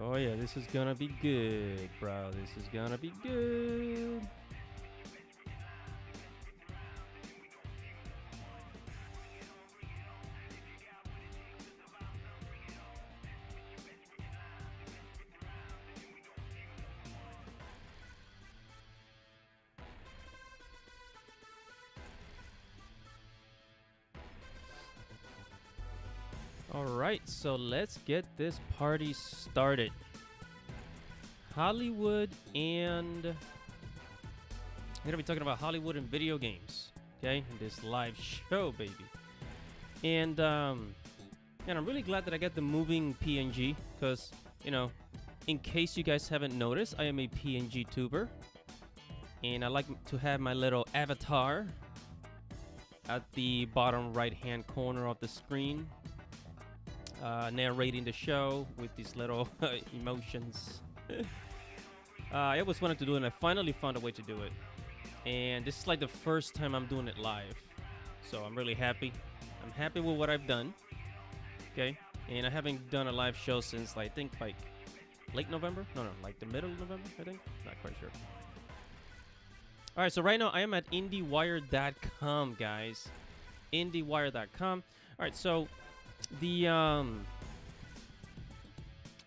Oh yeah, this is gonna be good, bro. This is gonna be good. Alright, so let's get this party started. Hollywood and... We're gonna be talking about Hollywood and video games, okay? In this live show, baby. And I'm really glad that I got the moving PNG, because, you know, in case you guys haven't noticed, I am a PNG tuber. And I like to have my little avatar at the bottom right-hand corner of the screen. Narrating the show with these little emotions. I always wanted to do it, and I finally found a way to do it. And this is like the first time I'm doing it live. So I'm really happy. I'm happy with what I've done. Okay? And I haven't done a live show since, I think, like, late November? No, like the middle of November, I think? Not quite sure. Alright, so right now I am at IndieWire.com, guys. IndieWire.com. Alright, so... the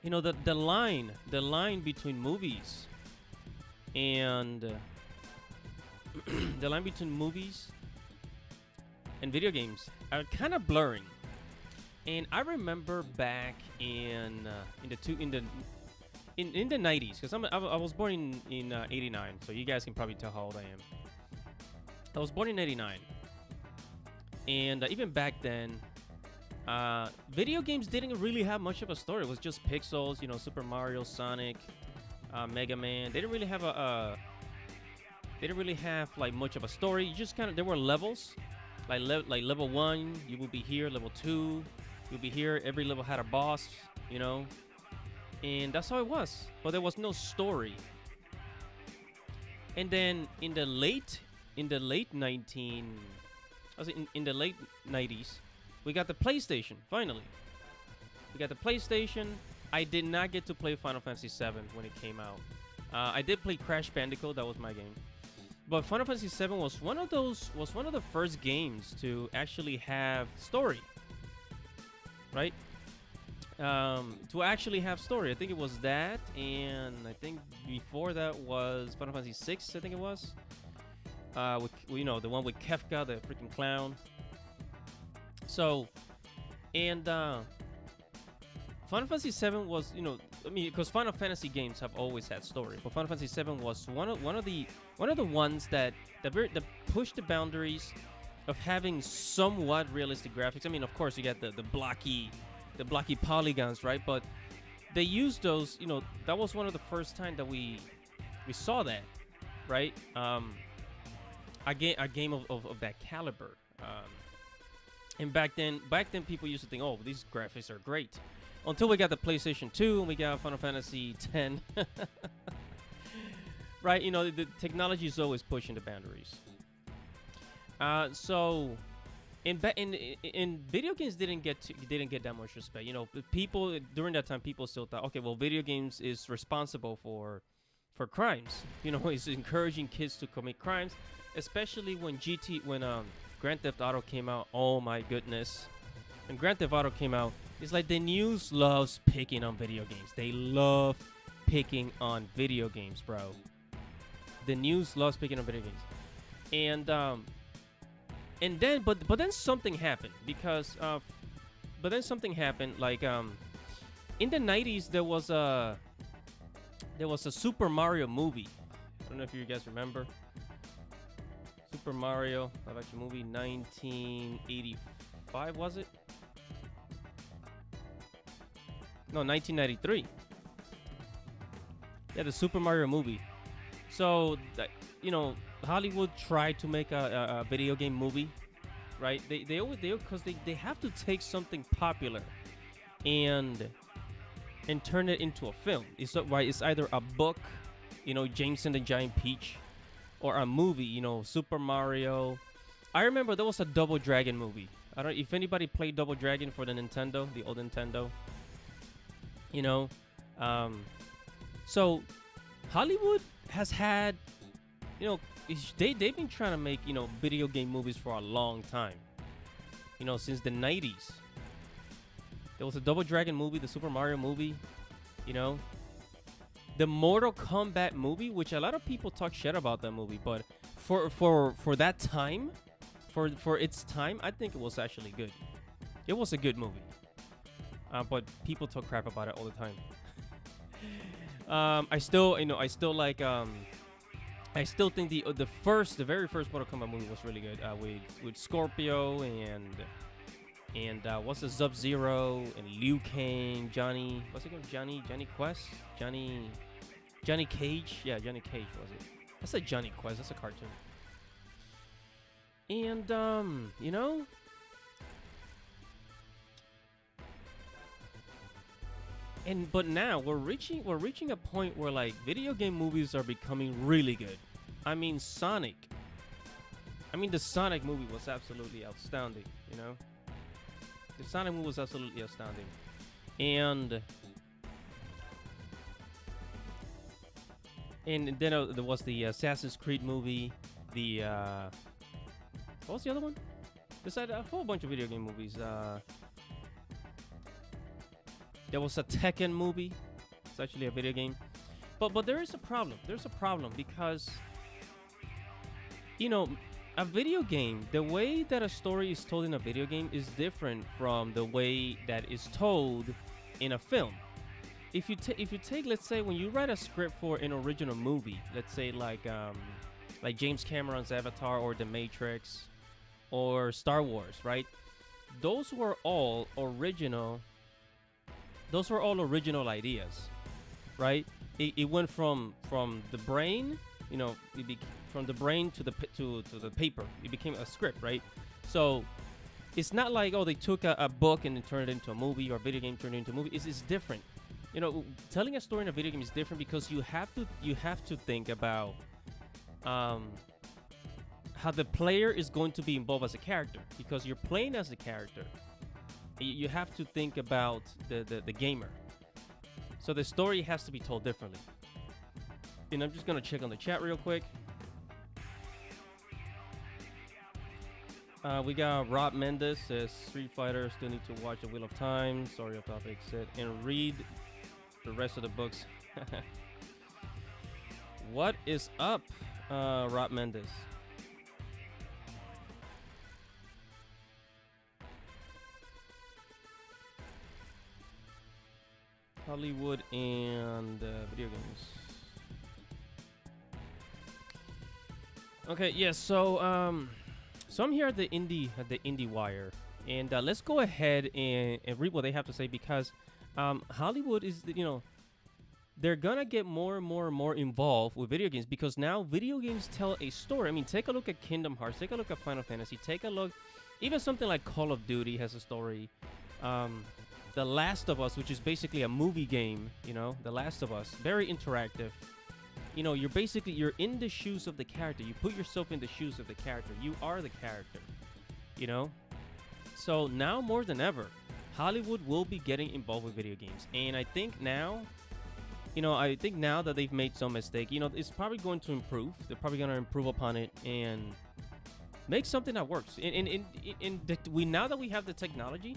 you know, the line between movies and the line between movies and video games are kind of blurring. And I remember back in the 90s, because I was born in 89, so you guys can probably tell how old I am. I was born in 89, and even back then, video games didn't really have much of a story. It was just pixels, you know, Super Mario, Sonic, Mega Man. They didn't really have like much of a story. You just there were levels, like level 1, you will be here. Level 2, you'll be here. Every level had a boss, you know, and that's how it was. But there was no story. And then in the late 90s. We got the PlayStation, finally. We got the PlayStation. I did not get to play Final Fantasy VII when it came out. I did play Crash Bandicoot, that was my game. But Final Fantasy VII was one of the first games to actually have story. Right? To actually have story. I think it was that, and I think before that was Final Fantasy VI, I think it was. With, you know, the one with Kefka, the freaking clown. So, and Final Fantasy VII was, you know, I mean, because Final Fantasy games have always had story, but Final Fantasy VII was one of the ones that pushed the boundaries of having somewhat realistic graphics. I mean, of course, you got the blocky polygons, right? But they used those. You know, that was one of the first time that we saw that, right? A game of that caliber. And back then people used to think, oh, these graphics are great. Until we got the PlayStation 2 and we got Final Fantasy X. Right? You know, the technology is always pushing the boundaries. So in video games didn't get that much respect. You know, people during that time, people still thought, okay, well, video games is responsible for crimes. You know, it's encouraging kids to commit crimes, especially when Grand Theft Auto came out. Oh my goodness. When Grand Theft Auto came out, it's like the news loves picking on video games. They love picking on video games, bro. The news loves picking on video games. And then but then something happened, because like in the 90s there was a Super Mario movie. I don't know if you guys remember. Super Mario live action movie, 1985, was it? No, 1993. Yeah, the Super Mario movie. So, you know, Hollywood tried to make a video game movie, right? They always because they have to take something popular and turn it into a film. It's either a book, you know, James and the Giant Peach, or a movie, you know, Super Mario, I remember there was a Double Dragon movie. I don't if anybody played Double Dragon for the Nintendo, the old Nintendo. You know, um, so Hollywood has had, you know, they've been trying to make, you know, video game movies for a long time. You know, since the 90s. There was a Double Dragon movie, the Super Mario movie, you know. The Mortal Kombat movie, which a lot of people talk shit about that movie, but for that time, for its time, I think it was actually good. It was a good movie. But people talk crap about it all the time. I still, you know, I still like I still think the very first Mortal Kombat movie was really good. With Scorpio and what's the Sub-Zero and Liu Kang, Johnny, what's it called? Johnny Quest, Johnny Cage. Yeah, Johnny Cage was it? I said Johnny Quest. That's a cartoon. And you know. But now we're reaching a point where like video game movies are becoming really good. I mean the Sonic movie was absolutely outstanding, you know? The Sonic movie was absolutely outstanding. And then there was the Assassin's Creed movie, the what was the other one? Besides a whole bunch of video game movies. There was a Tekken movie. It's actually a video game. But there is a problem. There's a problem because, you know, a video game, the way that a story is told in a video game is different from the way that is told in a film. If you take, let's say, when you write a script for an original movie, let's say like James Cameron's Avatar or The Matrix or Star Wars, right? Those were all original ideas, right? It went from the brain, you know, from the brain to the paper. It became a script, right? So it's not like, oh, they took a book and then turned it into a movie, or a video game turned it into a movie. It's different. You know, telling a story in a video game is different because you have to think about how the player is going to be involved as a character, because you're playing as a character. You have to think about the gamer. So the story has to be told differently. And I'm just going to check on the chat real quick. We got Rob Mendes says Street Fighter, still need to watch The Wheel of Time. Sorry off topic, said, and read the rest of the books. What is up, Rob Mendes? Hollywood and video games. Okay, yeah. So I'm here at the Indie Wire, and let's go ahead and read what they have to say, because Hollywood is, you know, they're gonna get more and more involved with video games, because now video games tell a story. I mean, take a look at Kingdom Hearts, take a look at Final Fantasy, take a look, even something like Call of Duty has a story. The Last of Us, which is basically a movie game, you know, The Last of Us, very interactive. You know, you're in the shoes of the character. You put yourself in the shoes of the character. You are the character, you know? So now more than ever, Hollywood will be getting involved with video games. And I think now, you know, that they've made some mistake, you know, it's probably going to improve. They're probably going to improve upon it and make something that works. Now that we have the technology,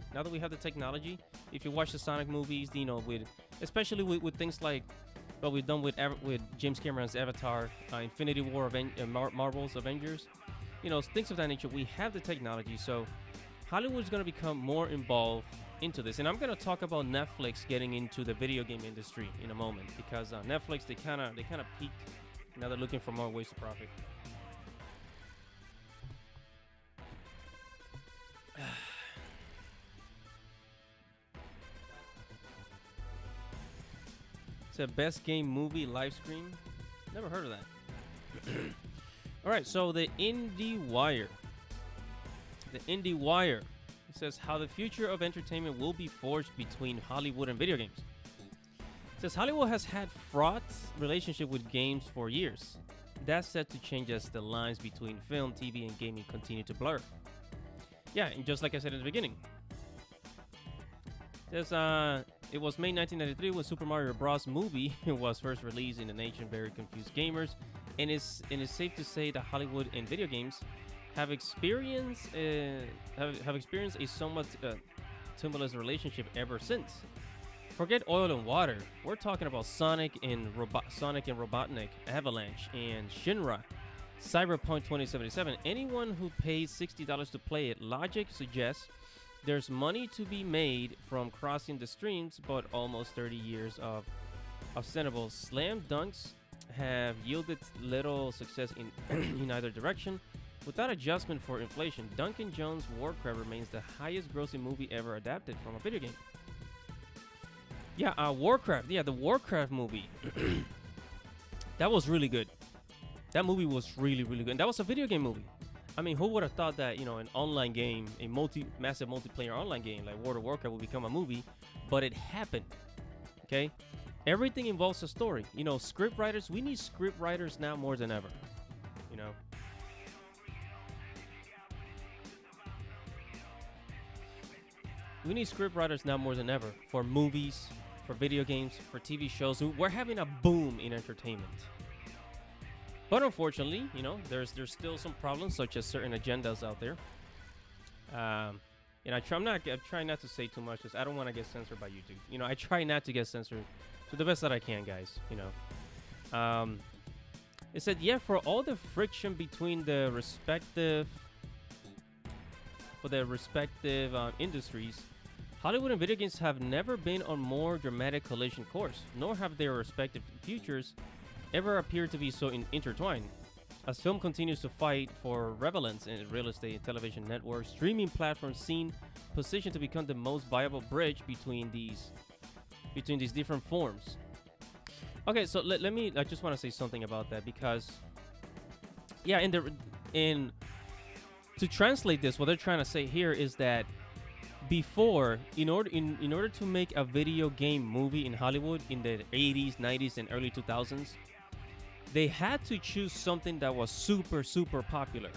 if you watch the Sonic movies, you know, especially with things like what we've done with James Cameron's Avatar, Infinity War, Marvel's Avengers, you know, things of that nature, we have the technology. So Hollywood's going to become more involved into this. And I'm going to talk about Netflix getting into the video game industry in a moment, because Netflix, they kind of peaked. Now they're looking for more ways to profit. It's a best game movie live stream. Never heard of that. All right, so the Indie Wire. It says how the future of entertainment will be forged between Hollywood and video games. It says Hollywood has had fraught relationship with games for years. that's set to change as the lines between film, TV, and gaming continue to blur. Yeah, and just like I said in the beginning, it was May 1993 when Super Mario Bros. Movie was first released in the nation. Very confused gamers, and it's safe to say that Hollywood and video games have experienced have experienced a somewhat tumultuous relationship ever since. Forget oil and water. We're talking about Sonic and Robotnik, Avalanche, and Shinra. Cyberpunk 2077. Anyone who pays $60 to play it, logic suggests there's money to be made from crossing the streams, but almost 30 years of sustainable slam dunks have yielded little success in in either direction. Without adjustment for inflation, Duncan Jones' Warcraft remains the highest grossing movie ever adapted from a video game. Yeah, Warcraft. Yeah, the Warcraft movie. That was really good. That movie was really, really good. And that was a video game movie. I mean, who would have thought that, an online game, a massive multiplayer online game like World of Warcraft would become a movie? But it happened. Okay? Everything involves a story. Script writers, we need script writers now more than ever. We need script writers now more than ever for movies, for video games, for TV shows. We're having a boom in entertainment. But unfortunately, there's still some problems, such as certain agendas out there. And I'm trying not to say too much because I don't want to get censored by YouTube. I try not to get censored to the best that I can, guys. It said, yeah, for all the friction between the respective industries, Hollywood and video games have never been on more dramatic collision course, nor have their respective futures ever appeared to be so intertwined. As film continues to fight for relevance in real estate, television networks, streaming platforms seem positioned to become the most viable bridge between these different forms. Okay, so let me. I just want to say something about that because, yeah, to translate this, what they're trying to say here is that before, in order to make a video game movie in Hollywood in the 80s, 90s, and early 2000s, they had to choose something that was super, super popular.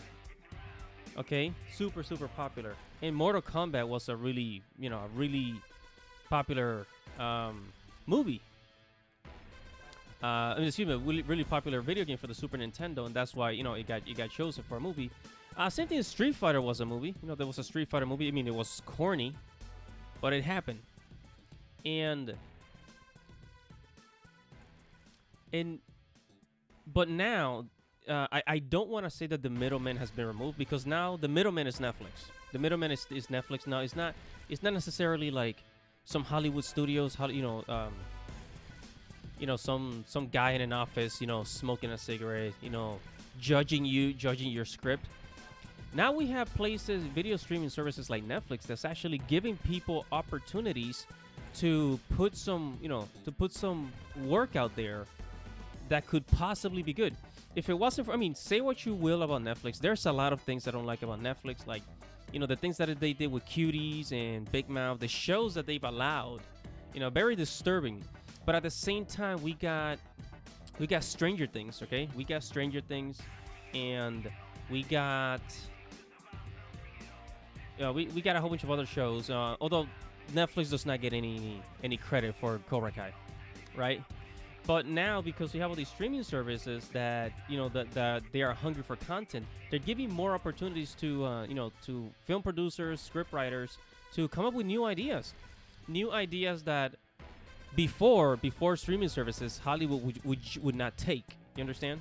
Okay, super, super popular. And Mortal Kombat was a really popular movie. Really popular video game for the Super Nintendo, and that's why it got chosen for a movie. Same thing as Street Fighter was a movie. There was a Street Fighter movie. I mean, it was corny, but it happened. But now, I don't want to say that the middleman has been removed, because now the middleman is Netflix. The middleman is Netflix now. It's not necessarily like some Hollywood studios. Some guy in an office, smoking a cigarette, judging your script. Now we have places, video streaming services like Netflix, that's actually giving people opportunities to put some work out there that could possibly be good. If it wasn't for, say what you will about Netflix, there's a lot of things I don't like about Netflix, like, the things that they did with Cuties and Big Mouth, the shows that they've allowed, very disturbing. But at the same time, we got Stranger Things, okay? We got Stranger Things, and we got we got a whole bunch of other shows. Although Netflix does not get any credit for Cobra Kai, right? But now, because we have all these streaming services that that they are hungry for content, they're giving more opportunities to to film producers, script writers, to come up with new ideas that before streaming services, Hollywood would not take. You understand?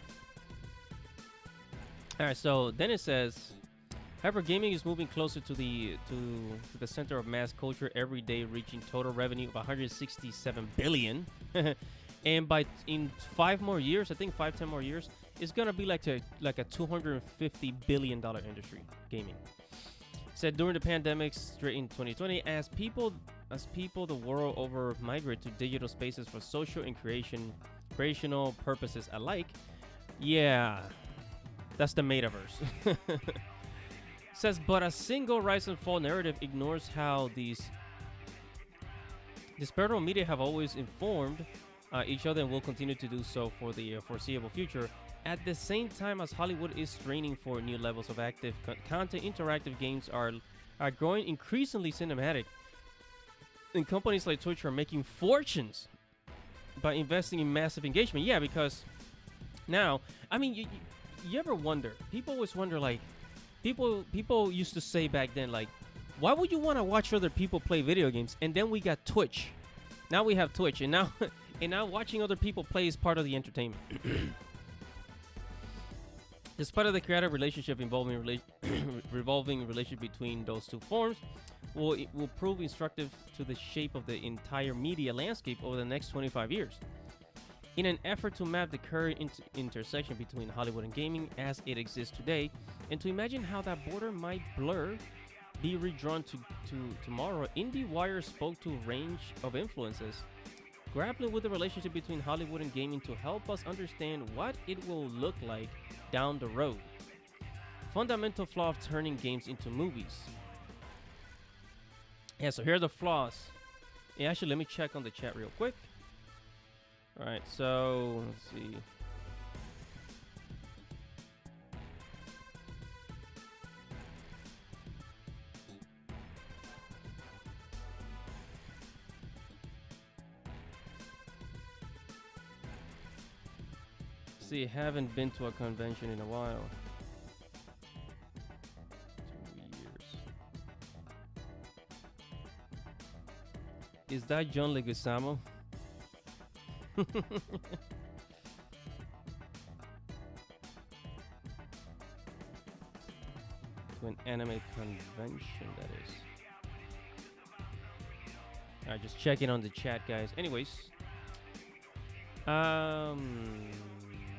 All right. So then it says, however, gaming is moving closer to the center of mass culture every day, reaching total revenue of 167 billion. And in 5 more years, I think 5-10 more years, it's gonna be like a $250 billion industry, gaming. Said during the pandemic, straight in 2020, as people the world over migrate to digital spaces for social and creational purposes alike. Yeah, that's the metaverse. Says, but a single rise and fall narrative ignores how these disparate media have always informed each other and will continue to do so for the foreseeable future. At the same time as Hollywood is straining for new levels of active content, interactive games are growing increasingly cinematic. And companies like Twitch are making fortunes by investing in massive engagement. Yeah, because now, I mean, you ever wonder? People always wonder, like, people used to say back then, like, why would you want to watch other people play video games? And then we got Twitch. Now we have Twitch, and now and now watching other people play is part of the entertainment. Despite of the creative relationship revolving relationship between those two forms, will prove instructive to the shape of the entire media landscape over the next 25 years. In an effort to map the current intersection between Hollywood and gaming as it exists today, and to imagine how that border might be redrawn to tomorrow, IndieWire spoke to a range of influences, grappling with the relationship between Hollywood and gaming to help us understand what it will look like down the road. Fundamental flaw of turning games into movies. Yeah, so here are the flaws. Yeah, actually, let me check on the chat real quick. All right, so let's see. See, haven't been to a convention in a while. 2 years. Is that John Leguizamo? To an anime convention, that is. Alright, just checking on the chat, guys. Anyways.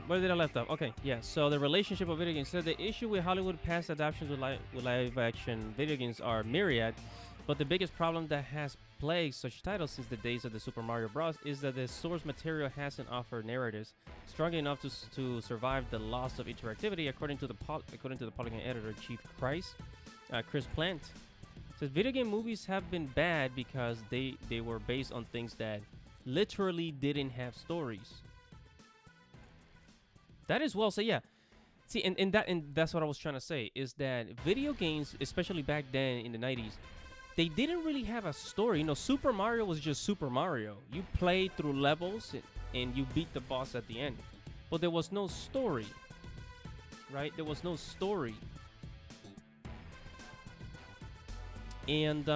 Where did I left off? Okay, yeah. So the relationship of video games. So the issue with Hollywood past adaptations with live action video games are myriad, but the biggest problem that has plagued such titles since the days of the Super Mario Bros. Is that the source material hasn't offered narratives strong enough to survive the loss of interactivity, according to the Polygon editor Chief Chris Plant. Says video game movies have been bad because they were based on things that literally didn't have stories. That is well said, yeah. See, and that's what I was trying to say, is that video games, especially back then in the 90s, they didn't really have a story. You know, Super Mario was just Super Mario. You played through levels and you beat the boss at the end. But there was no story, right? There was no story. And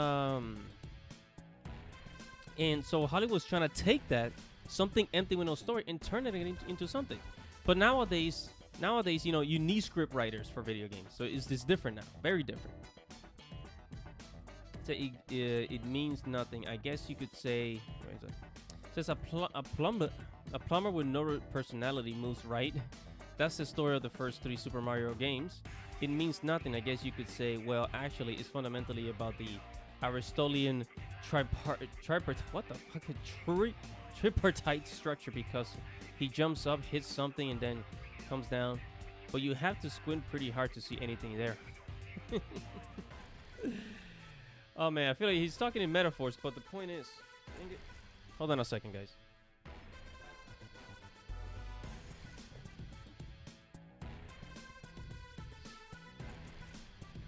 so Hollywood's trying to take that, something empty with no story, and turn it into something. But nowadays, you know, you need script writers for video games. So it's different now, very different. So it means nothing. I guess you could say. It says a plumber with no personality moves right. That's the story of the first 3 Super Mario games. It means nothing. I guess you could say. Well, actually, it's fundamentally about the Aristotelian tripartite structure, because he jumps up, hits something, and then comes down. But you have to squint pretty hard to see anything there. Oh man, I feel like he's talking in metaphors, but the point is... Hold on a second, guys.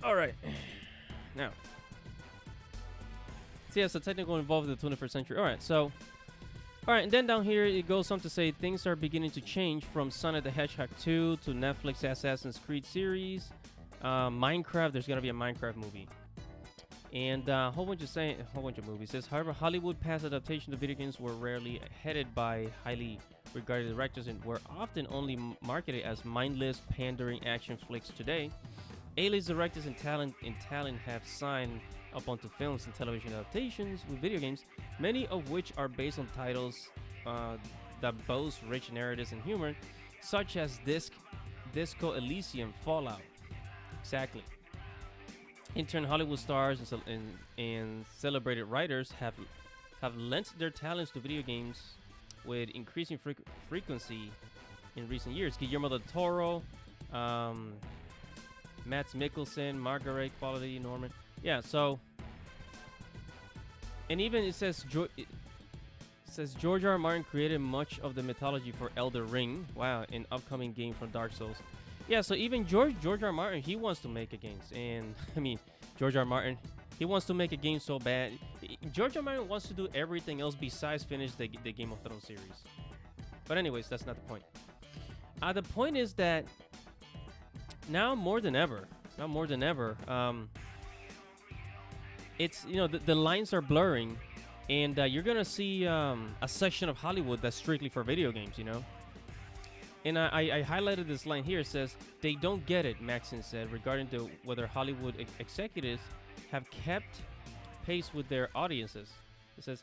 Alright. Now. So yeah, so technical involved in the 21st century. Alright, so... Alright, and then down here it goes on to say things are beginning to change from Sonic the Hedgehog 2 to Netflix Assassin's Creed series. Minecraft, there's gonna be a Minecraft movie. And a whole bunch of movies. It says, however, Hollywood past adaptations of video games were rarely headed by highly regarded directors and were often only marketed as mindless, pandering action flicks today. A-list directors and talent have signed up onto films and television adaptations with video games, many of which are based on titles that boast rich narratives and humor, such as Disco Elysium, Fallout. Exactly. In turn, Hollywood stars and celebrated writers have lent their talents to video games with increasing frequency in recent years. Guillermo del Toro, Mads Mikkelsen, Margaret Qualley, Norman. Yeah, so... And even it says says George R. R. Martin created much of the mythology for Elder Ring. Wow, an upcoming game from Dark Souls. Yeah, so even George R. R. Martin, he wants to make a game, and I mean, George R. R. Martin, he wants to make a game so bad. George R. R. Martin wants to do everything else besides finish the Game of Thrones series. But anyways, that's not the point. The point is that now more than ever, it's, you know, the lines are blurring, and you're gonna see a section of Hollywood that's strictly for video games, you know. And I highlighted this line here. It says, they don't get it, Maxon said, regarding to whether Hollywood executives have kept pace with their audiences. It says,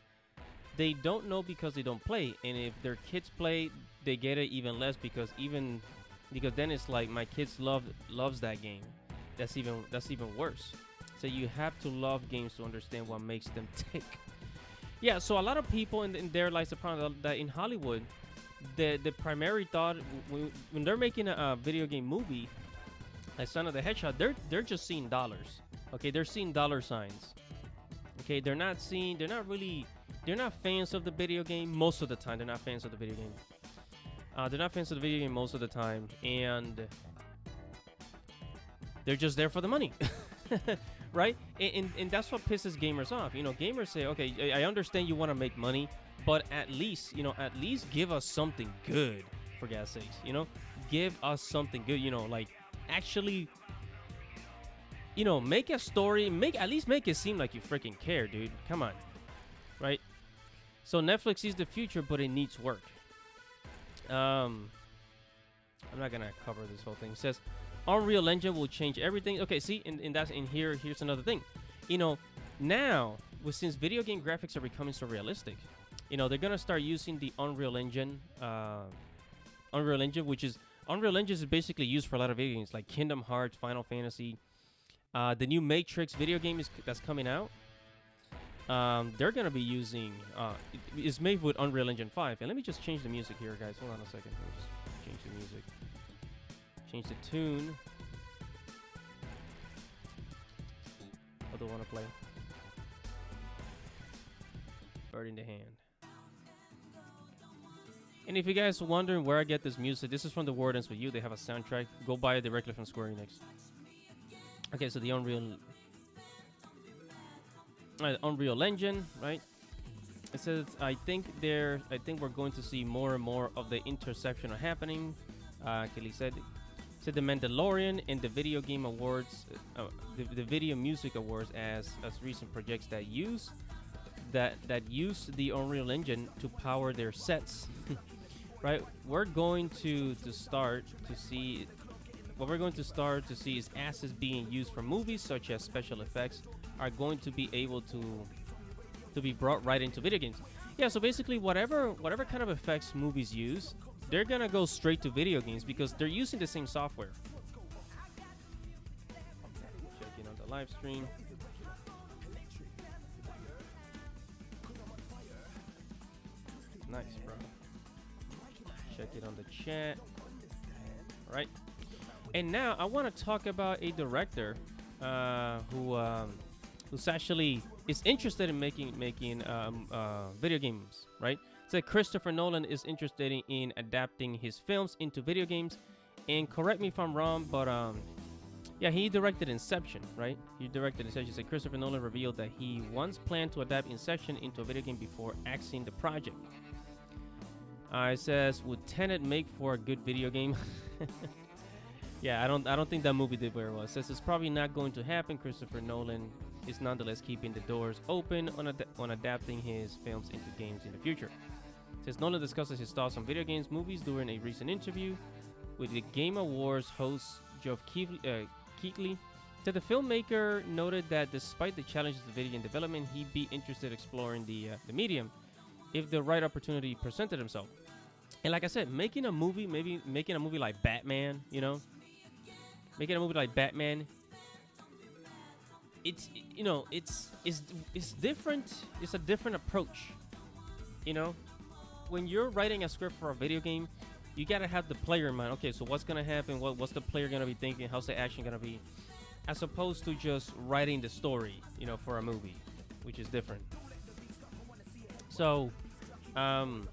they don't know because they don't play. And if their kids play, they get it even less because then it's like, my kids loves that game. That's even worse. So you have to love games to understand what makes them tick. Yeah, so a lot of people in their lives, the problem that in Hollywood, the primary thought when they're making a video game movie, like Son of the Hedgehog, they're just seeing dollars. Okay, they're seeing dollar signs. Okay, they're not fans of the video game most of the time. They're not fans of the video game. Most of the time, and they're just there for the money. Right? And that's what pisses gamers off. You know, gamers say, okay, I understand you want to make money, but at least give us something good, for God's sakes. You know, give us something good. You know, like actually, you know, make a story. At least make it seem like you freaking care, dude. Come on, right? So Netflix is the future, but it needs work. I'm not gonna cover this whole thing. It says Unreal Engine will change everything. Okay, see, here's another thing. You know, now since video game graphics are becoming so realistic, you know, they're gonna start using the Unreal Engine, which is basically used for a lot of video games like Kingdom Hearts, Final Fantasy, the new Matrix video game that's coming out. They're gonna be using it's made with Unreal Engine 5. And let me just change the music here, guys. Hold on a second. Let me just change the music. Change the tune. What do I want to play? Bird in the Hand. And if you guys are wondering where I get this music, this is from The War Ends With You. They have a soundtrack. Go buy it directly from Square Enix. Okay, so the Unreal Engine, right? It says, I think we're going to see more and more of the intersection happening. Kelly said The Mandalorian and the Video Game Awards, the Video Music Awards as recent projects that use the Unreal Engine to power their sets. Right? We're going to start to see is assets being used for movies, such as special effects, are going to be able to be brought right into video games. Yeah, so basically whatever kind of effects movies use, they're gonna go straight to video games because they're using the same software. Checking on the live stream. Nice, bro. Check it on the chat. All right. And now I want to talk about a director who's actually is interested in making video games, right? So Christopher Nolan is interested in adapting his films into video games. And correct me if I'm wrong, but yeah, he directed Inception, right? He directed Inception. So Christopher Nolan revealed that he once planned to adapt Inception into a video game before axing the project. It says, would Tenet make for a good video game? Yeah, I don't think that movie did very well. It says it's probably not going to happen. Christopher Nolan is nonetheless keeping the doors open on adapting his films into games in the future. It says Nolan discusses his thoughts on video games movies during a recent interview with the Game Awards host Geoff Keighley. So the filmmaker noted that despite the challenges of video game development, he'd be interested in exploring the medium if the right opportunity presented himself. And like I said, making a movie like Batman, you know, making a movie like Batman, it's different. It's a different approach, you know. When you're writing a script for a video game, you gotta have the player in mind. Okay, so what's gonna happen? What's the player gonna be thinking? How's the action gonna be? As opposed to just writing the story, you know, for a movie, which is different. So, um,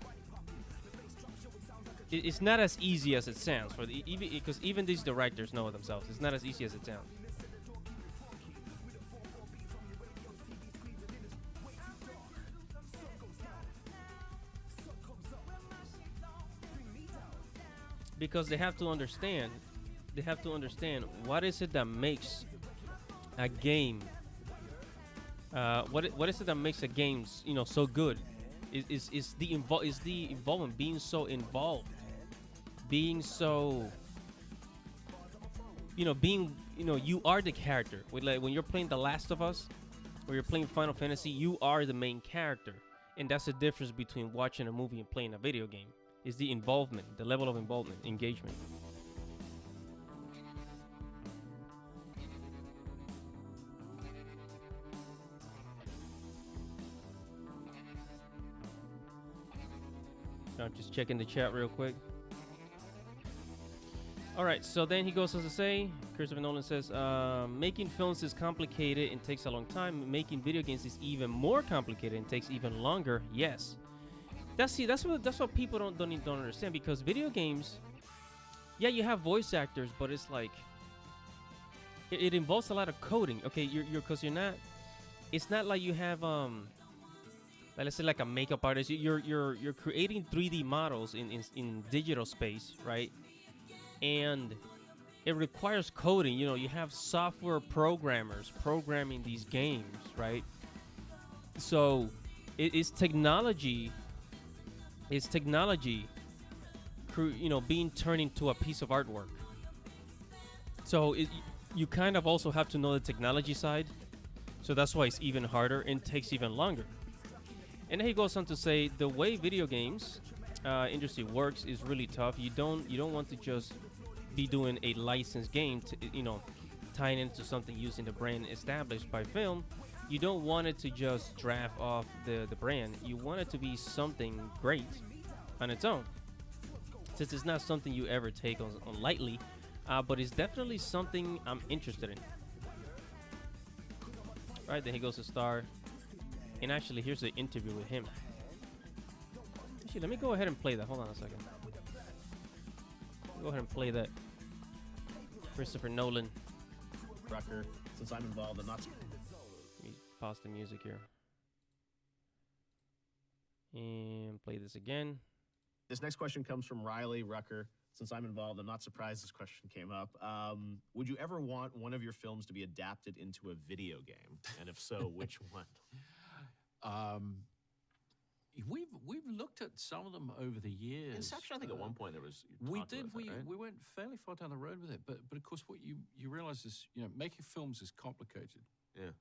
it's not as easy as it sounds for the even because even these directors know it themselves. It's not as easy as it sounds. Because they have to understand what is it that makes a game what is it that makes a game so good is the involvement, being so involved, being so being you are the character. Like when you're playing The Last of Us or you're playing Final Fantasy, you are the main character, and that's the difference between watching a movie and playing a video game. Is the involvement, the level of involvement, engagement. I'm just checking the chat real quick. All right, so then he goes on to say, Christopher Nolan says, making films is complicated and takes a long time. Making video games is even more complicated and takes even longer. Yes. That's what people don't understand, because video games, yeah, you have voice actors, but it's like it involves a lot of coding. Okay, you're because you're not. It's not like you have like, let's say like a makeup artist. You're creating 3D models in digital space, right? And it requires coding. You have software programmers programming these games, right? So it is technology. It's technology, being turned into a piece of artwork. So you kind of also have to know the technology side. So that's why it's even harder and takes even longer. And then he goes on to say the way video games industry works is really tough. You don't want to just be doing a licensed game to tying into something using the brand established by film. You don't want it to just draft off the brand. You want it to be something great on its own, since it's not something you ever take on lightly, but it's definitely something I'm interested in. Right, then he goes to Star, and actually here's an interview with him. Actually, let me go ahead and play that. Hold on a second. Go ahead and play that. Christopher Nolan. Rucker, since I'm involved, I'm not. Let me pause the music here. And play this again. This next question comes from Riley Rucker. Since I'm involved, I'm not surprised this question came up. Would you ever want one of your films to be adapted into a video game? And if so, which one? We've looked at some of them over the years. Inception, I think at one point there was. We did. We went fairly far down the road with it, but of course, what you realize is making films is complicated. Yeah,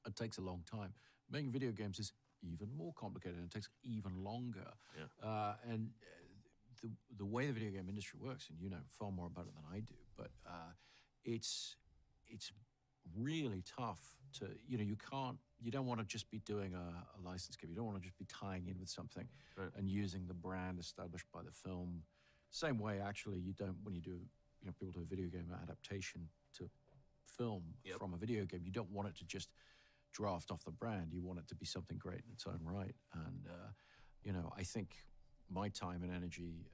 it takes a long time. Making video games is even more complicated and it takes even longer. Yeah. And the way the video game industry works, and you know far more about it than I do, but it's really tough to you don't want to just be doing a license game. You don't want to just be tying in with something right. and using the brand established by the film. Same way, actually, you don't when you do people do a video game adaptation to film yep. from a video game. You don't want it to just draft off the brand. You want it to be something great in its own right. And I think my time and energy,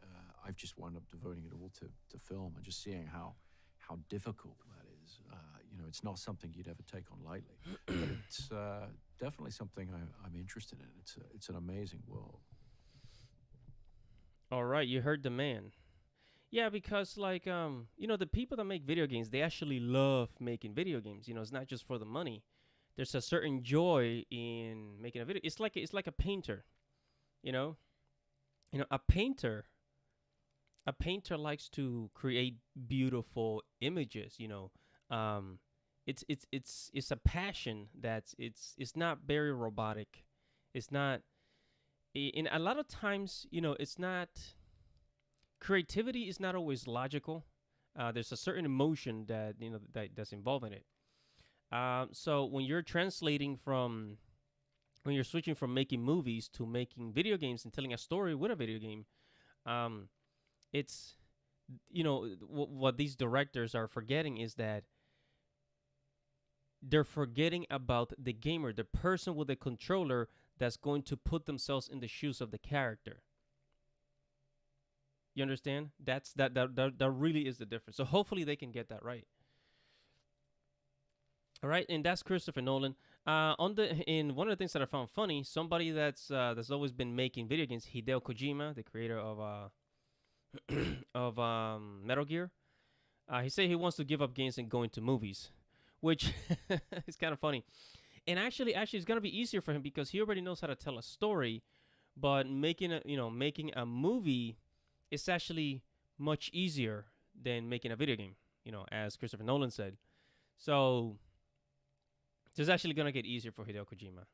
I've just wound up devoting it all to film and just seeing how difficult that is. It's not something you'd ever take on lightly, but it's definitely something I'm interested in. It's an amazing world. All right, you heard the man. Yeah, because the people that make video games, they actually love making video games. It's not just for the money. There's a certain joy in making a video. It's like a painter, a painter likes to create beautiful images. It's a passion it's not very robotic. It's not. In a lot of times, it's not. Creativity is not always logical. There's a certain emotion that's involved in it. So when you're when you're switching from making movies to making video games and telling a story with a video game, it's what these directors are forgetting is that they're forgetting about the gamer, the person with the controller that's going to put themselves in the shoes of the character. You understand? That really is the difference. So hopefully they can get that right. All right, and that's Christopher Nolan. In one of the things that I found funny, somebody that's always been making video games, Hideo Kojima, the creator of Metal Gear, he said he wants to give up games and go into movies, which is kind of funny. And actually, it's gonna be easier for him because he already knows how to tell a story, but making a movie is actually much easier than making a video game. As Christopher Nolan said. So it's actually gonna get easier for Hideo Kojima.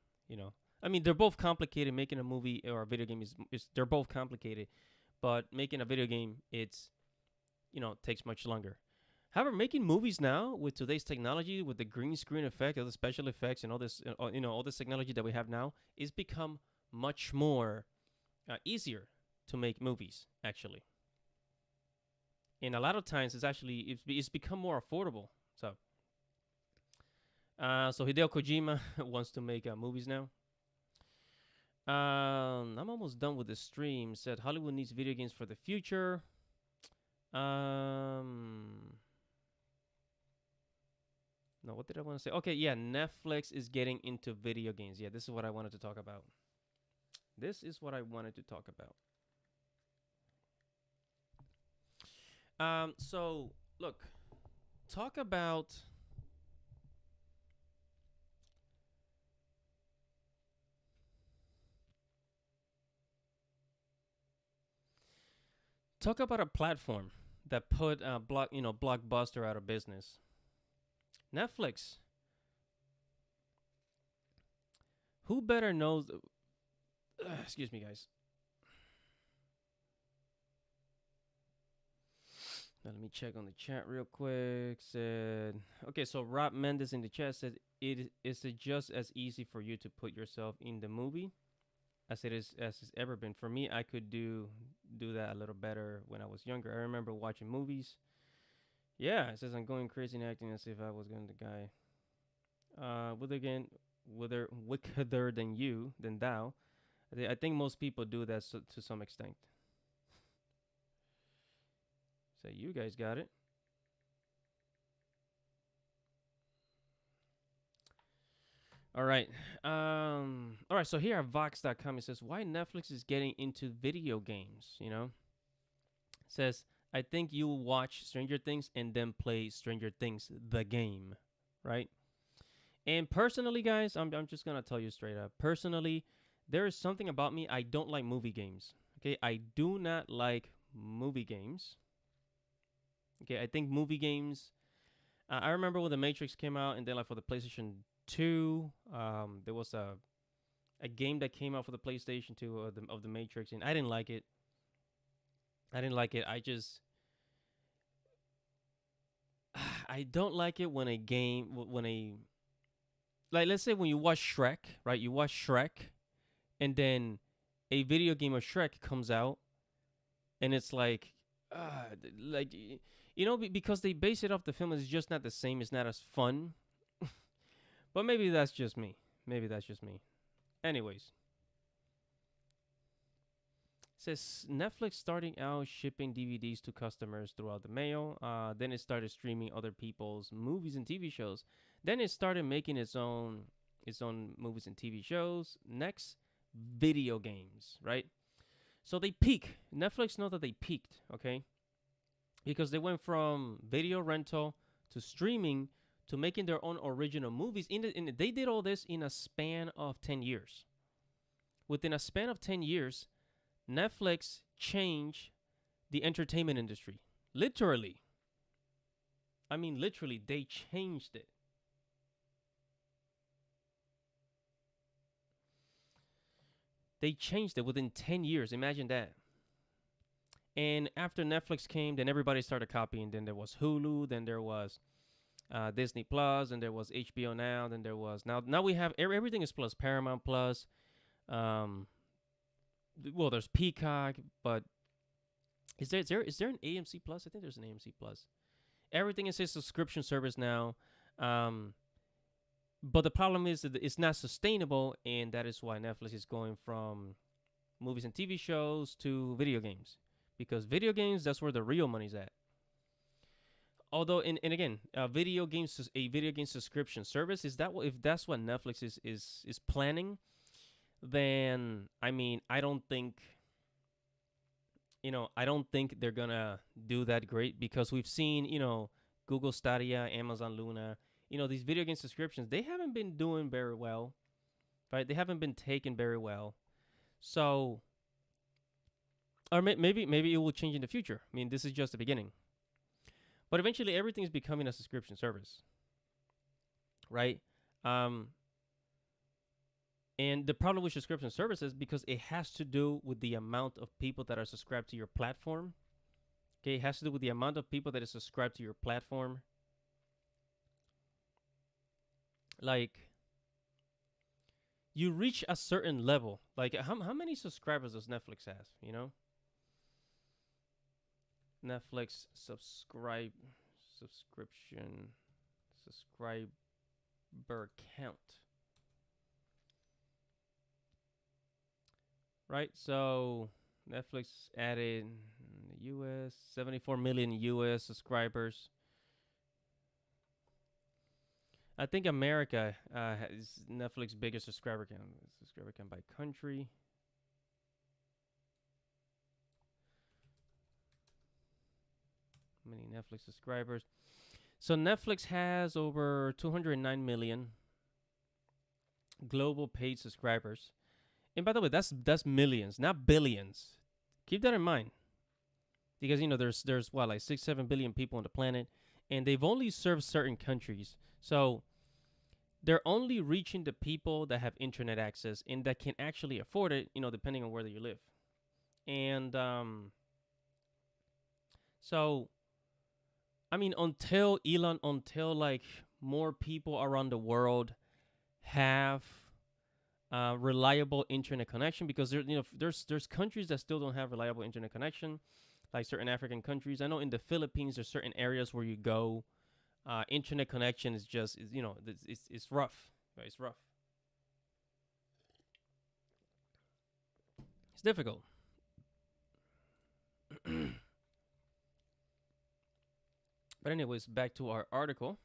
I mean, they're both complicated. Making a movie or a video game is they're both complicated, but making a video game takes much longer. However, making movies now with today's technology, with the green screen effect, all the special effects, and all this, all this technology that we have now, is become much more easier to make movies. Actually, and a lot of times it's become more affordable. So Hideo Kojima wants to make movies now. I'm almost done with the stream. Said Hollywood needs video games for the future. No, what did I want to say? Okay, yeah, Netflix is getting into video games. Yeah, this is what I wanted to talk about. So look, talk about a platform that put Blockbuster out of business. Netflix. Who better knows? Excuse me, guys. Now, let me check on the chat real quick. Said, okay, so Rob Mendes in the chat said, is it just as easy for you to put yourself in the movie as it's ever been? For me, I could do that a little better when I was younger. I remember watching movies. Yeah, it says I'm going crazy in acting as if I was going to the guy. Wickeder than thou. I think most people do that to some extent. So you guys got it. All right. So here at Vox.com, it says, why Netflix is getting into video games, It says, I think you will watch Stranger Things and then play Stranger Things, the game, right? And personally, guys, I'm just going to tell you straight up. Personally, there is something about me. I don't like movie games, okay? I do not like movie games. Okay, I think movie games, I remember when The Matrix came out, and then like for the PlayStation 2, there was a game that came out for the PlayStation 2 of the Matrix, and I didn't like it. I don't like it when let's say when you watch Shrek, right? You watch Shrek, and then a video game of Shrek comes out, and it's like because they base it off the film, it's just not the same. It's not as fun. But maybe that's just me. Anyways. It says Netflix starting out shipping DVDs to customers throughout the mail. Then it started streaming other people's movies and TV shows. Then it started making its own movies and TV shows. Next, video games, right? So they peak. Netflix knows that they peaked, okay? Because they went from video rental to streaming to making their own original movies. They did all this in a span of 10 years. Within a span of 10 years, Netflix changed the entertainment industry. Literally. I mean, literally, they changed it. They changed it within 10 years. Imagine that. And after Netflix came, then everybody started copying. Then there was Hulu. Then there was Disney Plus. Then there was HBO Now. Then there was now we have everything is Plus. Paramount Plus. Well, there's Peacock, but is there an AMC Plus? I think there's an AMC Plus. Everything is a subscription service now. But the problem is that it's not sustainable, and that is why Netflix is going from movies and TV shows to video games, because video games, that's where the real money's at. Although, and again, a video game subscription service, is that what, if that's what Netflix is planning, then I mean, I don't think they're gonna do that great, because we've seen, Google Stadia, Amazon Luna, these video game subscriptions, they haven't been doing very well, right? They haven't been taken very well. So, or maybe it will change in the future. I mean, this is just the beginning. But eventually, everything's becoming a subscription service, right? And the problem with subscription services, because it has to do with the amount of people that are subscribed to your platform. Okay, it has to do with the amount of people that is subscribed to your platform. Like, you reach a certain level. Like, how many subscribers does Netflix have? Netflix subscriber count. Right, so Netflix added in the U.S. 74 million U.S. subscribers. I think America is Netflix's biggest subscriber count. Subscriber count by country. How many Netflix subscribers? So Netflix has over 209 million global paid subscribers. And by the way, that's millions, not billions. Keep that in mind, because there's what, like 6-7 billion people on the planet, and they've only served certain countries. So they're only reaching the people that have internet access and that can actually afford it, depending on where you live. And so, I mean, until like more people around the world have reliable internet connection, because there's countries that still don't have reliable internet connection, like certain African countries. I know in the Philippines there's certain areas where you go, internet connection is just it's rough, right? It's rough. It's difficult. But anyways, back to our article.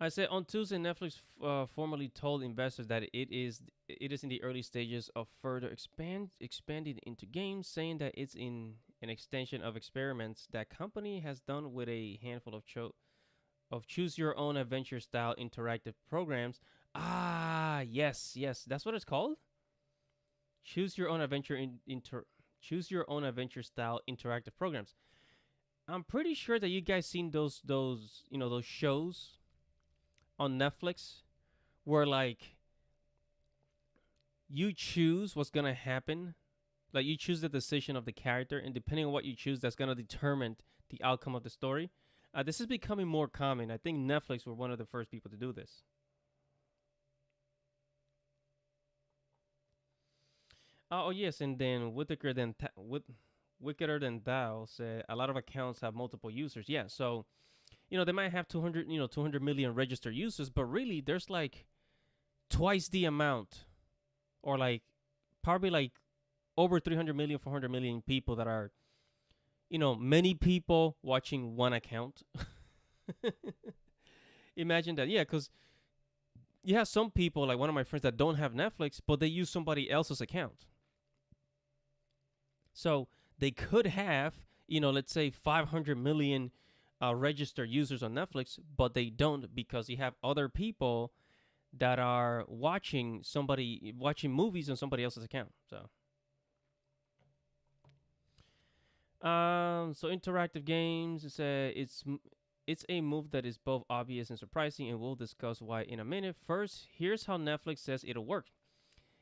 I said on Tuesday, Netflix formally told investors that it is in the early stages of further expanding into games, saying that it's in an extension of experiments that company has done with a handful of choose your own adventure style interactive programs. Yes, that's what it's called. Choose your own adventure choose your own adventure style interactive programs. I'm pretty sure that you guys seen those shows on Netflix where like you choose what's gonna happen, like you choose the decision of the character, and depending on what you choose, that's gonna determine the outcome of the story. This is becoming more common. I think Netflix were one of the first people to do this. Oh yes, and then Wickeder Than Thou said a lot of accounts have multiple users. Yeah, so they might have 200 million registered users, but really there's like twice the amount, or like probably like over 300 million, 400 million people that are, many people watching one account. Imagine that. Yeah, because you have some people, like one of my friends, that don't have Netflix, but they use somebody else's account. So they could have, let's say 500 million registered users on Netflix, but they don't, because you have other people that are watching movies on somebody else's account. So interactive games, it's a move that is both obvious and surprising, and we'll discuss why in a minute. First, here's how Netflix says it'll work.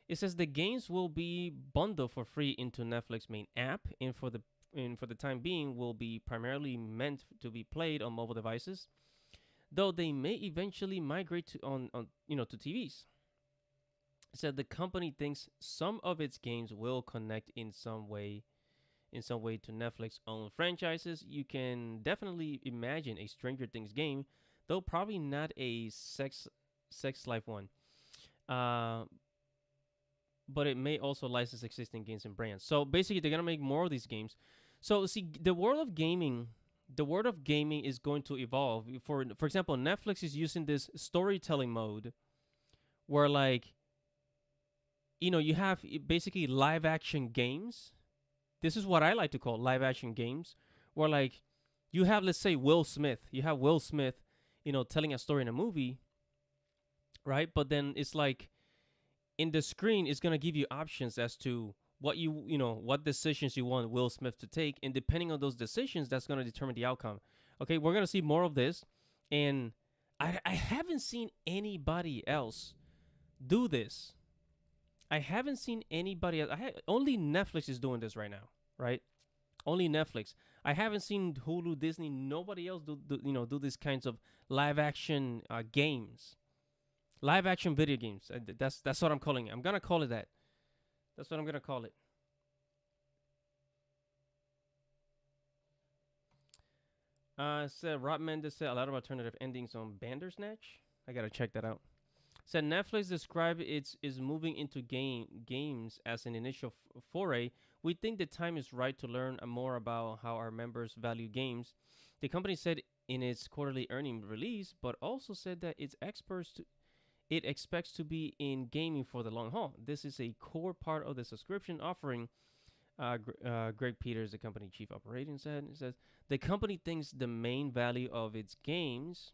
It says the games will be bundled for free into Netflix main app, and for the time being will be primarily meant to be played on mobile devices, though they may eventually migrate to TVs. It said the company thinks some of its games will connect in some way to Netflix own franchises. You can definitely imagine a Stranger Things game, though probably not a sex life one. Uh, but it may also license existing games and brands. So basically, they're gonna make more of these games. So see, the world of gaming is going to evolve. For example, Netflix is using this storytelling mode, where like, you have basically live action games. This is what I like to call live action games, where like you have, let's say, Will Smith. You have Will Smith, telling a story in a movie, right? But then it's like in the screen, it's gonna give you options as to what decisions you want Will Smith to take, and depending on those decisions, that's gonna determine the outcome. Okay, we're gonna see more of this, and I haven't seen anybody else do this. I haven't seen anybody else. Only Netflix is doing this right now, right? Only Netflix. I haven't seen Hulu, Disney, nobody else do these kinds of live action games, live action video games. That's what I'm calling it. I'm gonna call it that. That's what I'm gonna call it. Said Rob Mendes said a lot of alternative endings on Bandersnatch. I gotta check that out. Said Netflix described is moving into games as an initial foray. We think the time is right to learn more about how our members value games. The company said in its quarterly earnings release, but also said that it expects to be in gaming for the long haul. This is a core part of the subscription offering. Greg Peters, the company chief operating said, says the company thinks the main value of its games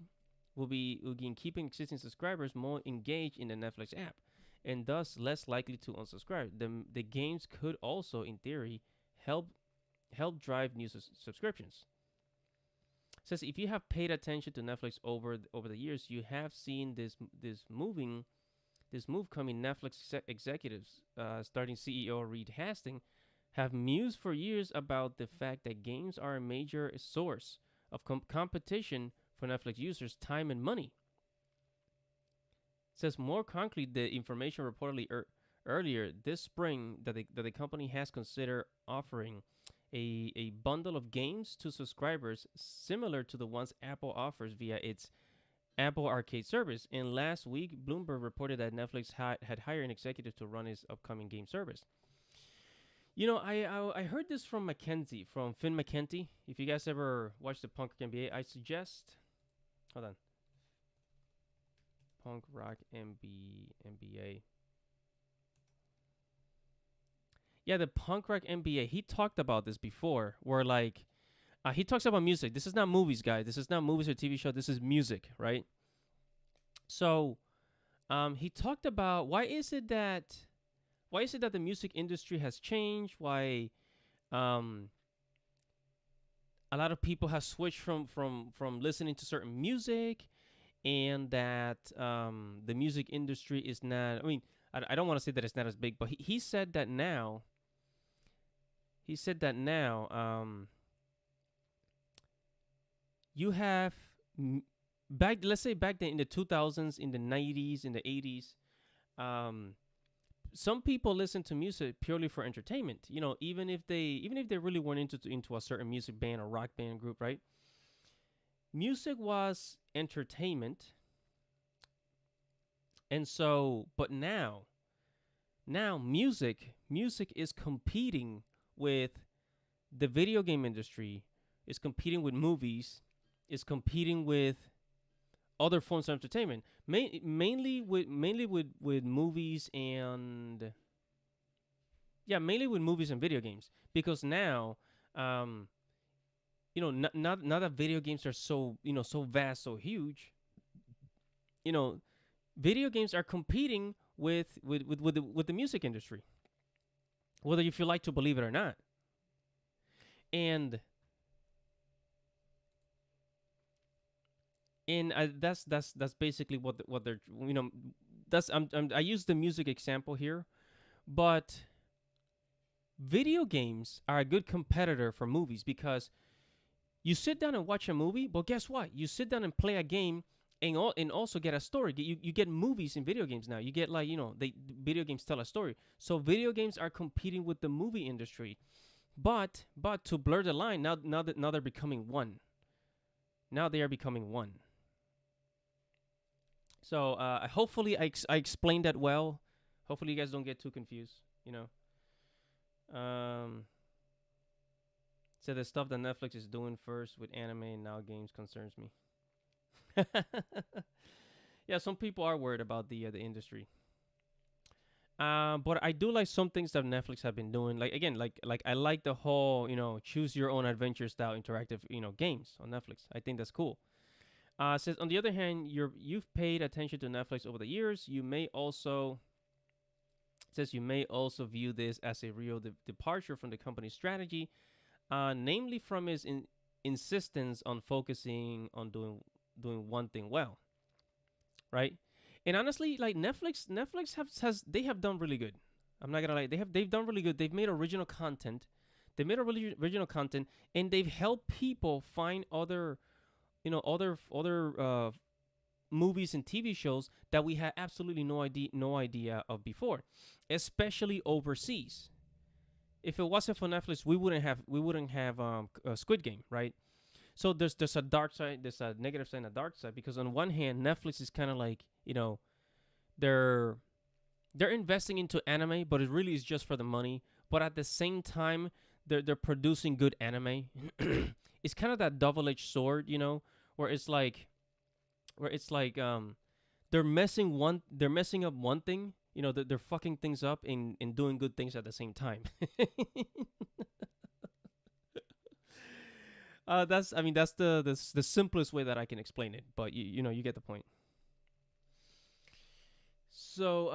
will be in keeping existing subscribers more engaged in the Netflix app, and thus less likely to unsubscribe. The games could also, in theory, help drive new subscriptions. Says if you have paid attention to Netflix over the years, you have seen this move coming. Netflix executives, starting CEO Reed Hastings, have mused for years about the fact that games are a major source of competition for Netflix users' time and money. Says more concrete, the information reportedly earlier this spring that the company has considered offering a bundle of games to subscribers similar to the ones Apple offers via its Apple Arcade service. And last week, Bloomberg reported that Netflix had hired an executive to run its upcoming game service. I heard this from Finn McKenty. If you guys ever watched the Punk Rock NBA, I suggest. Hold on. Punk Rock NBA. Yeah, the Punk Rock NBA. He talked about this before, where like, he talks about music. This is not movies, guys. This is not movies or TV show. This is music, right? So, he talked about why is it that the music industry has changed? Why, a lot of people have switched from listening to certain music, and that the music industry is not. I mean, I don't want to say that it's not as big, but he said that now. He said that now. You have let's say back then in the 2000s, in the 90s, in the 80s, some people listen to music purely for entertainment. Even if they really weren't into a certain music band or rock band group, right? Music was entertainment. And so, but now music is competing with the video game industry, is competing with movies, is competing with other forms of entertainment, mainly with movies and video games, because now now that video games are so vast, so huge, video games are competing with the music industry, whether you feel like to believe it or not. And that's basically what they're that's I use the music example here, but video games are a good competitor for movies, because you sit down and watch a movie, but guess what? You sit down and play a game and also get a story. You get movies in video games now. You get video games tell a story. So video games are competing with the movie industry, but to blur the line, now they're becoming one. Now they are becoming one. So hopefully I explained that well. Hopefully you guys don't get too confused. You know. So the stuff that Netflix is doing first with anime and now games concerns me. Yeah, some people are worried about the industry. But I do like some things that Netflix have been doing. Like again, like I like the whole choose your own adventure style interactive games on Netflix. I think that's cool. Says on the other hand, you've paid attention to Netflix over the years. You may also view this as a real departure from the company's strategy, namely from its insistence on focusing on doing one thing well, right? And honestly, like Netflix have done really good. I'm not gonna lie, they've done really good. They've made original content. They made original content, and they've helped people find other movies and TV shows that we had absolutely no idea of before, especially overseas. If it wasn't for Netflix, we wouldn't have Squid Game, right? So there's a dark side, there's a negative side and a dark side, because on one hand, Netflix is kind of like they're investing into anime, but it really is just for the money. But at the same time, they're producing good anime. It's kind of that double-edged sword, where it's like they're messing up one thing, they're fucking things up and doing good things at the same time. That's the simplest way that I can explain it, but you get the point. So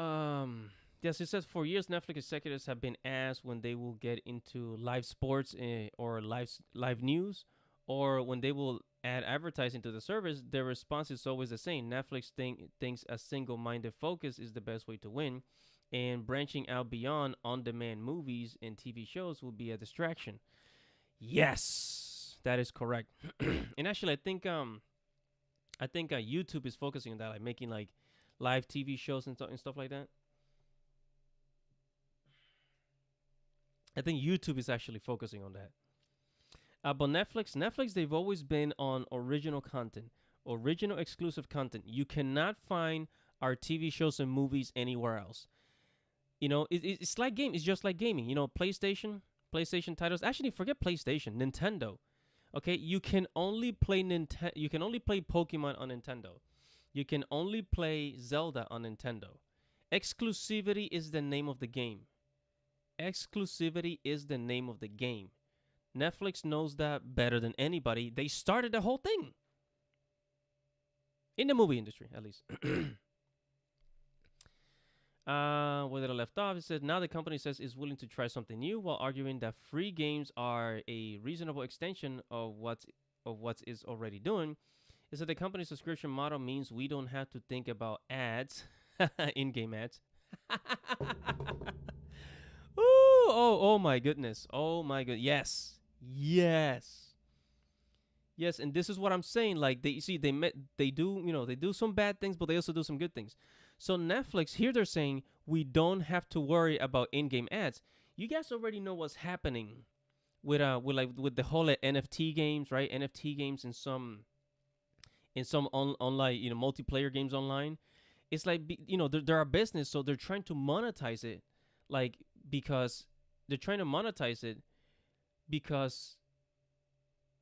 yes, it says for years Netflix executives have been asked when they will get into live sports or live news, or when they will add advertising to the service. Their response is always the same: Netflix thinks a single-minded focus is the best way to win, and branching out beyond on-demand movies and TV shows will be a distraction. Yes, that is correct. And actually, I think YouTube is focusing on that, like making like live TV shows and stuff like that. I think YouTube is actually focusing on that. But Netflix, they've always been on original content, original exclusive content. You cannot find our TV shows and movies anywhere else. It's like game. It's just like gaming. PlayStation titles. Actually, forget PlayStation. Nintendo. Okay, you can only play You can only play Pokemon on Nintendo. You can only play Zelda on Nintendo. Exclusivity is the name of the game. Exclusivity is the name of the game. Netflix knows that better than anybody. They started the whole thing. In the movie industry, at least. Where did I left off? It says, now the company says is willing to try something new while arguing that free games are a reasonable extension of what is already doing. It said the company's subscription model means we don't have to think about ads, in-game ads. Ooh, oh my goodness. Oh my god. Yes. Yes, and this is what I'm saying. Like they do some bad things, but they also do some good things. So Netflix here, they're saying we don't have to worry about in-game ads. You guys already know what's happening with the whole NFT games, right? NFT games in some online multiplayer games online. It's like they're a business, so they're trying to monetize it, because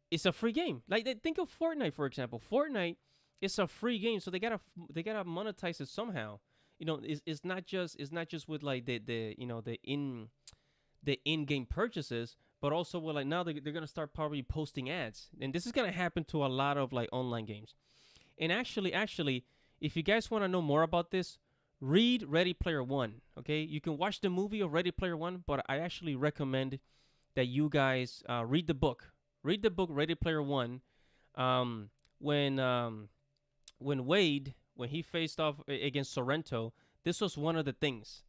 it's a free game. Like think of Fortnite, for example. Fortnite is a free game, so they gotta monetize it somehow. It's not just with like the in-game purchases, but also with like now they're gonna start probably posting ads, and this is gonna happen to a lot of like online games. And actually, if you guys want to know more about this, read Ready Player One. Okay, you can watch the movie of Ready Player One, but I actually recommend that you guys read the book. Read the book Ready Player One. When Wade, when he faced off against Sorrento, this was one of the things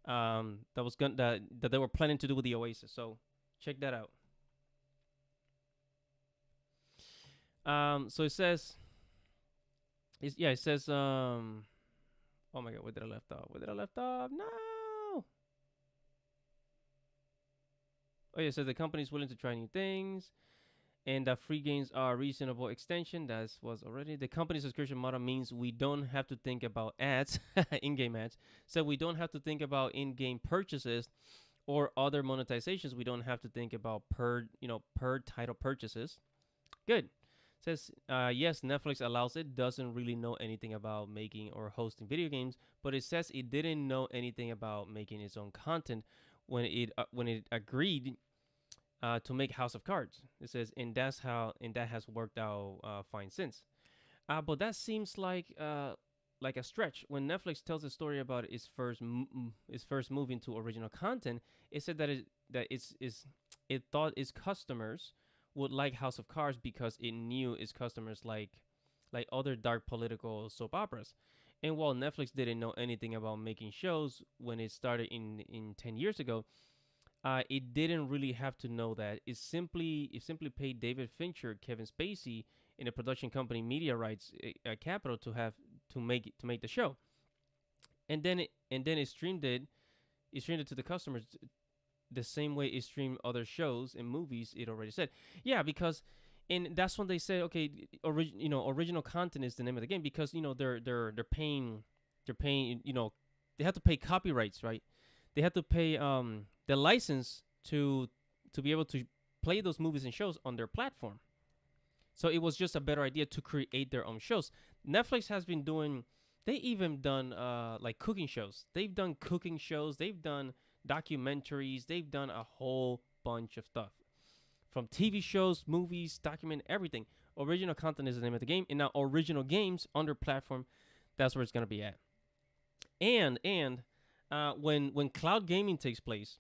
that they were planning to do with the Oasis. So check that out. So it says, oh my god, where did I left off? No. Oh yeah, it says the company's willing to try new things. and that free games are reasonable extension. That was already the company subscription model means we don't have to think about ads, in-game ads. So we don't have to think about in-game purchases or other monetizations. We don't have to think about per title purchases. Good. Says yes, Netflix allows it. Doesn't really know anything about making or hosting video games, but it says it didn't know anything about making its own content when it agreed to make House of Cards. It says, and that has worked out fine since. But that seems like a stretch. When Netflix tells a story about its first move into original content, it said that it thought its customers would like House of Cards because it knew its customers like other dark political soap operas. And while Netflix didn't know anything about making shows when it started in 10 years ago, it didn't really have to know that. It simply paid David Fincher, Kevin Spacey, in a production company media rights capital to make the show, and then it streamed it to the customers the same way it streamed other shows and movies. It already said, yeah, because. And that's when they say, okay, original content is the name of the game, because they're paying, they have to pay copyrights, right? They have to pay the license to be able to play those movies and shows on their platform. So it was just a better idea to create their own shows. Netflix has been doing. They even done like cooking shows. They've done cooking shows. They've done documentaries. They've done a whole bunch of stuff. From TV shows, movies, document, everything. Original content is the name of the game. And now original games on their platform, that's where it's going to be at. And when cloud gaming takes place,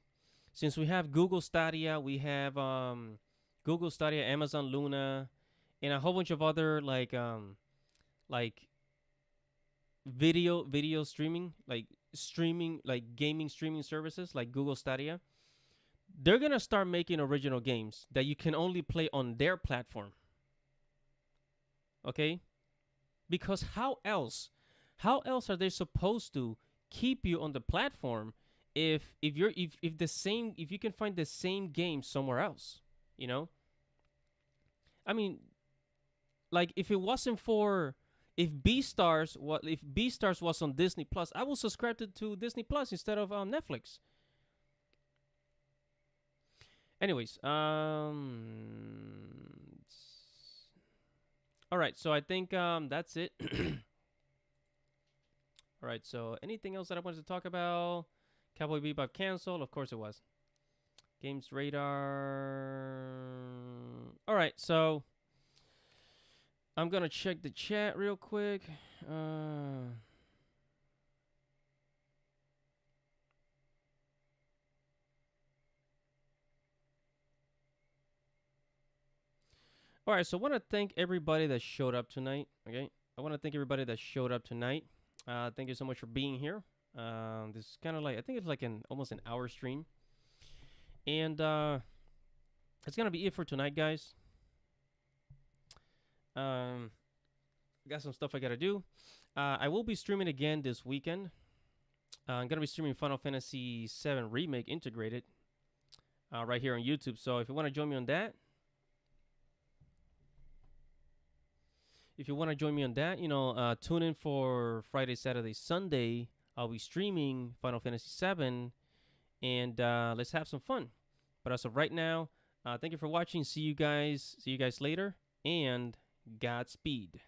since we have Google Stadia, we have Google Stadia, Amazon Luna, and a whole bunch of other like video streaming, like gaming streaming services like Google Stadia. They're going to start making original games that you can only play on their platform. Okay? Because how else are they supposed to keep you on the platform if you can find the same game somewhere else, I mean, like if Beastars was on Disney Plus, I will subscribe to Disney Plus instead of Netflix. Anyways, all right, so I think that's it. All right, so anything else that I wanted to talk about? Cowboy Bebop canceled, of course it was. Games Radar. All right, so I'm gonna check the chat real quick. All right, so I want to thank everybody that showed up tonight. Okay, I want to thank everybody that showed up tonight. Thank you so much for being here. This is kind of like, I think it's like almost an hour stream, and it's gonna be it for tonight, guys. I got some stuff I gotta do. I will be streaming again this weekend. I'm gonna be streaming Final Fantasy VII Remake Integrated right here on YouTube. So if you want to join me on that. Tune in for Friday, Saturday, Sunday. I'll be streaming Final Fantasy VII, and let's have some fun. But as of right now, thank you for watching. See you guys later, and Godspeed.